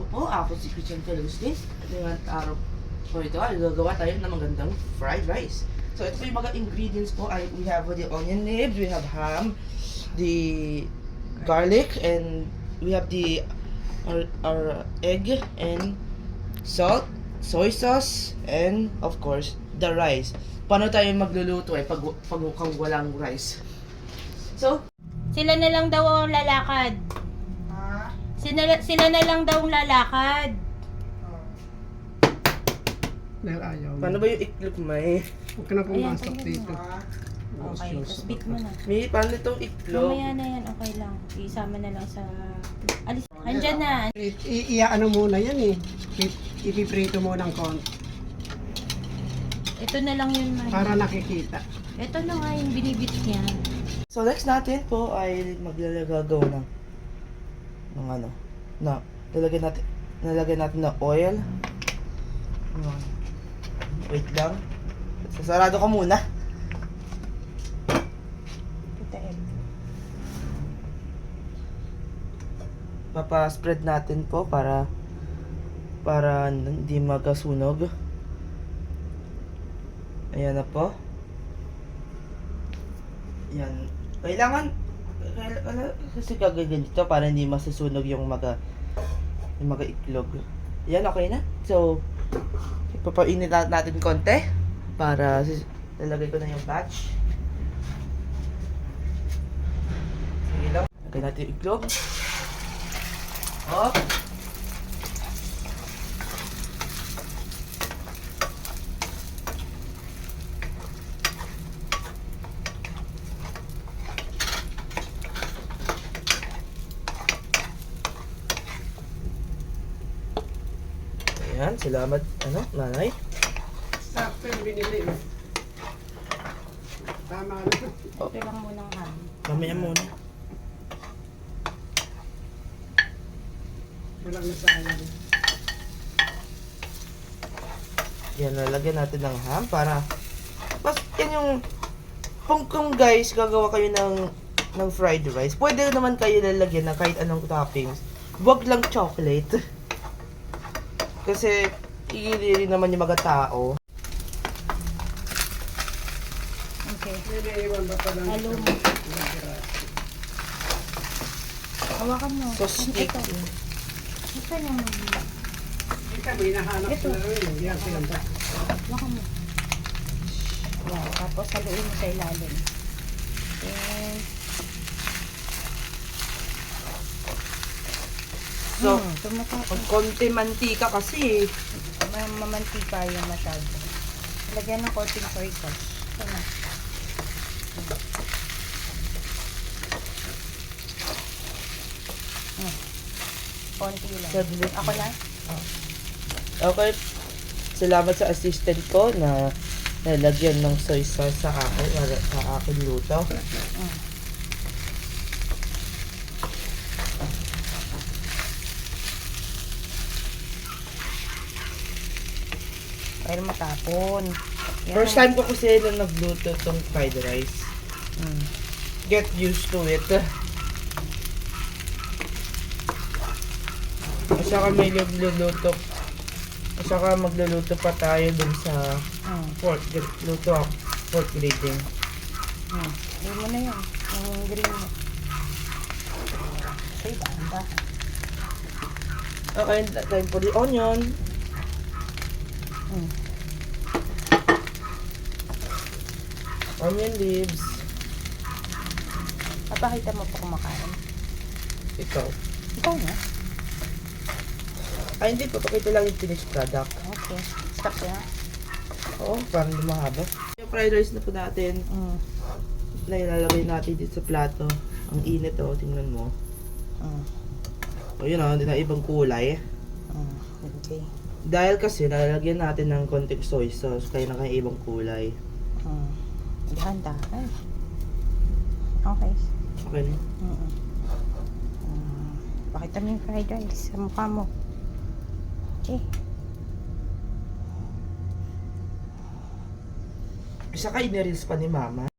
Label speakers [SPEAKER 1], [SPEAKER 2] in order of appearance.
[SPEAKER 1] po, ako si Christian Felicity. At ngayong araw po ito, ay gagawa tayo ng magandang fried rice. So ito po yung mga ingredients po ay we have the onion leaves, we have ham, the garlic, and we have the our egg and salt, soy sauce, and of course, the rice. Paano tayo magluluto pag mukhang walang rice? So,
[SPEAKER 2] Sila na lang daw ang lalakad. Sila na lang daw ang lalakad.
[SPEAKER 3] Dahil ayaw.
[SPEAKER 1] paano ba yung iklog, May?
[SPEAKER 3] Huwag ka na pumasok
[SPEAKER 2] Ayan,
[SPEAKER 3] dito.
[SPEAKER 2] Okay, tapos beat mo na.
[SPEAKER 1] May, paano itong iklog?
[SPEAKER 2] Mamaya na yan, okay lang. Isama na lang sa... Alis. Andyan na.
[SPEAKER 3] Iaano muna yan eh. Ipiprito mo ng konti
[SPEAKER 2] Ito na lang yun, man.
[SPEAKER 3] para nakikita.
[SPEAKER 2] Ito na nga yung binibit niya.
[SPEAKER 1] So next natin po ay maglalagaw ng ano, na nalagyan natin ng oil. Ayan. Wait lang. Sasarado ka muna.
[SPEAKER 2] Putain.
[SPEAKER 1] Papa-spread natin po para hindi magkasunog. Ayan na po. Ayan. Kailangan kasi gagaganito para hindi masusunog yung mga iklog. Yan, okay na. So, ipapainit natin konti para lalagay ko na yung batch. Sige lang. Lagay natin yung iklog. Oh. Ayan, salamat, nanay.
[SPEAKER 3] Sakto yung binili eh. Tama na.
[SPEAKER 2] Okay lang muna ang ham.
[SPEAKER 1] Mamaya muna.
[SPEAKER 3] Walang nasayang.
[SPEAKER 1] Yan, lalagyan natin ng ham para... Mas, yan yung... Kung guys, gagawa kayo ng fried rice, pwede naman kayo lalagyan ng kahit anong toppings. Huwag lang chocolate. Kasi, rin naman yung mga tao.
[SPEAKER 2] Okay.
[SPEAKER 3] Niliiwan ba pa lang?
[SPEAKER 2] Halo mo. Hawakan mo.
[SPEAKER 1] So, stick.
[SPEAKER 2] Ito. Ito yung...
[SPEAKER 3] Ika, may nahanap
[SPEAKER 2] Ito.
[SPEAKER 3] na rin. Hindi ang sinanda.
[SPEAKER 2] Hawakan mo. Yan. Tapos haluin mo sa ilalim. And...
[SPEAKER 1] So,
[SPEAKER 2] tumatapos.
[SPEAKER 1] konti mantika kasi.
[SPEAKER 2] Mamantika yung masyado. Lagyan ng konting soy sauce. Ito na. Konti lang.
[SPEAKER 1] Saglit.
[SPEAKER 2] Ako na?
[SPEAKER 1] Okay. Salamat sa assistant ko na nalagyan ng soy sauce sa aking luto.
[SPEAKER 2] Para matapon. Yan.
[SPEAKER 1] First time ko kasi na nagluto tong fried rice. Get used to it. At saka may magluluto. At saka magluluto pa tayo dun sa pork grading.
[SPEAKER 2] Hindi mo na yan. Yung green mo. Say, banda.
[SPEAKER 1] Okay, time for the onion. Onion leaves.
[SPEAKER 2] Papakita mo pa kumakain.
[SPEAKER 1] Ikaw.
[SPEAKER 2] Ikaw na.
[SPEAKER 1] Ay, hindi. Papakita lang yung finished product.
[SPEAKER 2] Okay. Stop na.
[SPEAKER 1] Oo, parang lumahaba. Yung fried rice na po natin, na ilalagay natin dito sa plato. Ang init tingnan mo. O yun hindi na ibang kulay.
[SPEAKER 2] Okay.
[SPEAKER 1] Dahil kasi nalalagyan natin ng konting soy sauce, kaya nakaibang kulay.
[SPEAKER 2] Handa. Ay. Okay.
[SPEAKER 1] Okay na.
[SPEAKER 2] Pakita mo yung fried rice sa mukha mo. Okay.
[SPEAKER 1] Isa ka, inireels pa ni Mama.